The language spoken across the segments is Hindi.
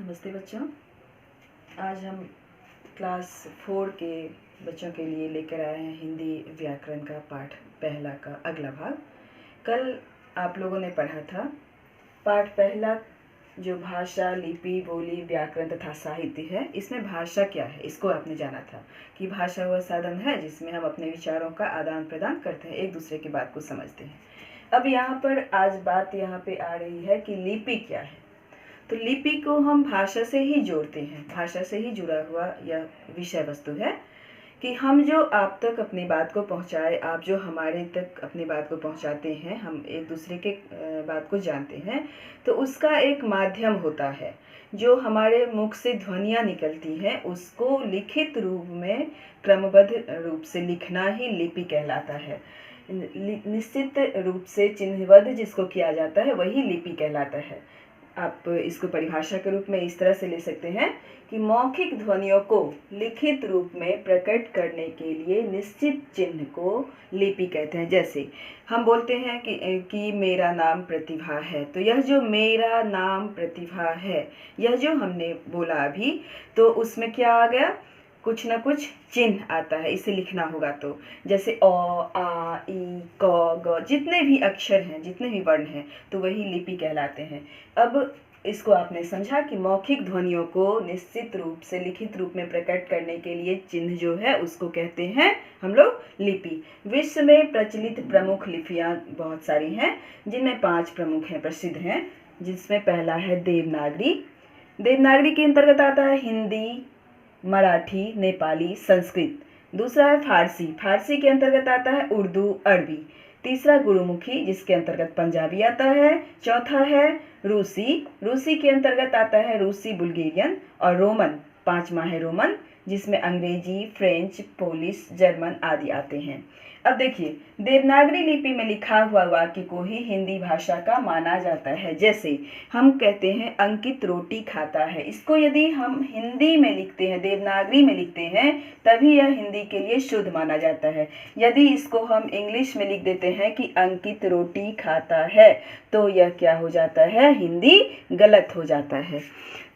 नमस्ते बच्चों। आज हम क्लास 4 के बच्चों के लिए लेकर आए हैं हिंदी व्याकरण का पाठ पहला का अगला भाग। कल आप लोगों ने पढ़ा था पाठ पहला, जो भाषा, लिपि, बोली, व्याकरण तथा साहित्य है। इसमें भाषा क्या है, इसको आपने जाना था कि भाषा वह साधन है जिसमें हम अपने विचारों का आदान प्रदान करते हैं, एक दूसरे की बात को समझते हैं। अब यहाँ पर आज बात यहाँ पे आ रही है कि लिपि क्या है। तो लिपि को हम भाषा से ही जोड़ते हैं, भाषा से ही जुड़ा हुआ यह विषय वस्तु है कि हम जो आप तक अपनी बात को पहुंचाए, आप जो हमारे तक अपनी बात को पहुंचाते हैं, हम एक दूसरे के बात को जानते हैं, तो उसका एक माध्यम होता है। जो हमारे मुख से ध्वनियाँ निकलती हैं उसको लिखित रूप में क्रमबद्ध रूप से लिखना ही लिपि कहलाता है। निश्चित रूप से चिन्हबद्ध जिसको किया जाता है वही लिपि कहलाता है। आप इसको परिभाषा के रूप में इस तरह से ले सकते हैं कि मौखिक ध्वनियों को लिखित रूप में प्रकट करने के लिए निश्चित चिन्ह को लिपि कहते हैं। जैसे हम बोलते हैं कि मेरा नाम प्रतिभा है, तो यह जो मेरा नाम प्रतिभा है, यह जो हमने बोला अभी, तो उसमें क्या आ गया, कुछ ना कुछ चिन्ह आता है, इसे लिखना होगा। तो जैसे अ, आ, ई, क, ग, जितने भी अक्षर हैं, जितने भी वर्ण हैं, तो वही लिपि कहलाते हैं। अब इसको आपने समझा कि मौखिक ध्वनियों को निश्चित रूप से लिखित रूप में प्रकट करने के लिए चिन्ह जो है उसको कहते हैं हम लोग लिपि। विश्व में प्रचलित प्रमुख लिपियाँ बहुत सारी हैं, जिनमें 5 प्रमुख हैं, प्रसिद्ध हैं, जिसमें पहला है देवनागरी। देवनागरी के अंतर्गत आता है हिंदी, मराठी, नेपाली, संस्कृत। दूसरा है फारसी, फारसी के अंतर्गत आता है उर्दू, अरबी। तीसरा गुरुमुखी, जिसके अंतर्गत पंजाबी आता है। चौथा है रूसी, रूसी के अंतर्गत आता है रूसी, बुल्गेरियन। और रोमन, 5वां है रोमन, जिसमें अंग्रेजी, फ्रेंच, पोलिश, जर्मन आदि आते हैं। अब देखिए, देवनागरी लिपि में लिखा हुआ वाक्य को ही हिंदी भाषा का माना जाता है। जैसे हम कहते हैं अंकित रोटी खाता है, इसको यदि हम हिंदी में लिखते हैं, देवनागरी में लिखते हैं, तभी यह हिंदी के लिए शुद्ध माना जाता है। यदि इसको हम इंग्लिश में लिख देते हैं कि अंकित रोटी खाता है, तो यह क्या हो जाता है, हिंदी गलत हो जाता है।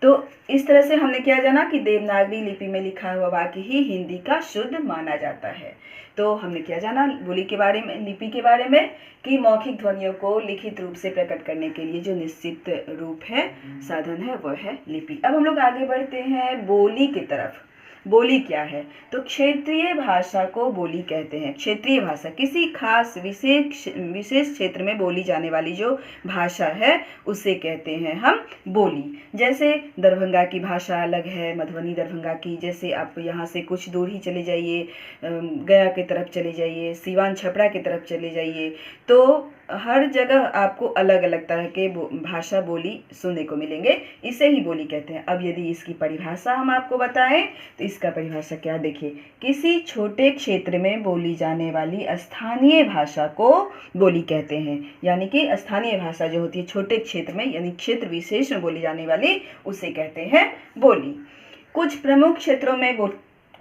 तो इस तरह से हमने क्या जाना कि देवनागरी लिपि में लिखा हुआ वाक्य ही हिंदी का शुद्ध माना जाता है। तो हमने क्या जाना बोली के बारे में, लिपि के बारे में, कि मौखिक ध्वनियों को लिखित रूप से प्रकट करने के लिए जो निश्चित रूप है, साधन है, वह है लिपि। अब हम लोग आगे बढ़ते हैं बोली की तरफ। बोली क्या है, तो क्षेत्रीय भाषा को बोली कहते हैं। क्षेत्रीय भाषा किसी खास विशेष क्षेत्र में बोली जाने वाली जो भाषा है उसे कहते हैं हम बोली। जैसे दरभंगा की भाषा अलग है, मधुबनी दरभंगा की। जैसे आप यहाँ से कुछ दूर ही चले जाइए, गया की तरफ चले जाइए, सीवान छपरा की तरफ चले जाइए, तो हर जगह आपको अलग अलग तरह के भाषा बोली सुनने को मिलेंगे, इसे ही बोली कहते हैं। अब यदि इसकी परिभाषा हम आपको बताएं तो इसका परिभाषा क्या, देखिए, किसी छोटे क्षेत्र में बोली जाने वाली स्थानीय भाषा को बोली कहते हैं। यानी कि स्थानीय भाषा जो होती है छोटे क्षेत्र में, यानी क्षेत्र विशेष में बोली जाने वाली, उसे कहते हैं बोली। कुछ प्रमुख क्षेत्रों में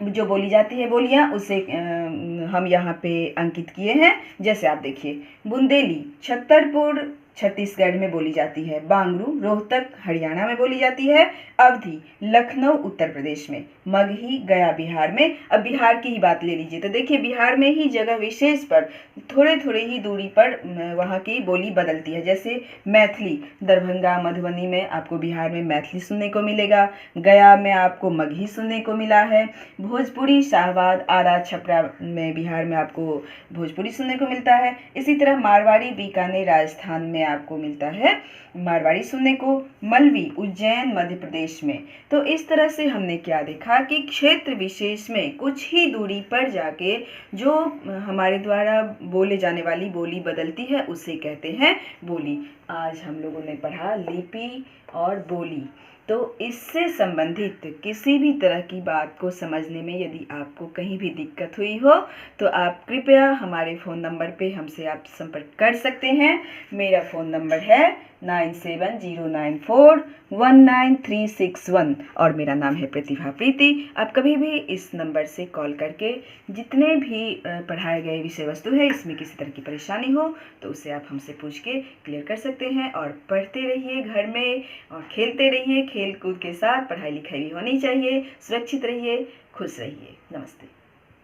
जो बोली जाती है बोलियां, उसे हम यहाँ पे अंकित किए हैं। जैसे आप देखिए, बुंदेली छतरपुर छत्तीसगढ़ में बोली जाती है, बांगरू रोहतक हरियाणा में बोली जाती है, अवधी लखनऊ उत्तर प्रदेश में, मगही गया बिहार में। अब बिहार की ही बात ले लीजिए, तो देखिए बिहार में ही जगह विशेष पर थोड़े थोड़े ही दूरी पर वहाँ की बोली बदलती है। जैसे मैथिली, दरभंगा मधुबनी में आपको बिहार में मैथिली सुनने को मिलेगा, गया में आपको मगही सुनने को मिला है, भोजपुरी शाहबाद आरा छपरा में बिहार में आपको भोजपुरी सुनने को मिलता है। इसी तरह मारवाड़ी बीकानेर राजस्थान में आपको मिलता है मारवाड़ी सुनने को, मलवी उज्जैन मध्य प्रदेश में। तो इस तरह से हमने क्या देखा कि क्षेत्र विशेष में कुछ ही दूरी पर जाके जो हमारे द्वारा बोले जाने वाली बोली बदलती है उसे कहते हैं बोली। आज हम लोगों ने पढ़ा लिपि और बोली। तो इससे संबंधित किसी भी तरह की बात को समझने में यदि आपको कहीं भी दिक्कत हुई हो तो आप कृपया हमारे फ़ोन नंबर पे हमसे आप संपर्क कर सकते हैं। मेरा फ़ोन नंबर है 9709419361 और मेरा नाम है प्रतिभा प्रीति। आप कभी भी इस नंबर से कॉल करके जितने भी पढ़ाए गए विषय वस्तु है इसमें किसी तरह की परेशानी हो तो उसे आप हमसे पूछ के क्लियर कर सकते हैं। और पढ़ते रहिए घर में और खेलते रहिए, खेल कूद के साथ पढ़ाई लिखाई भी होनी चाहिए। सुरक्षित रहिए, खुश रहिए। नमस्ते।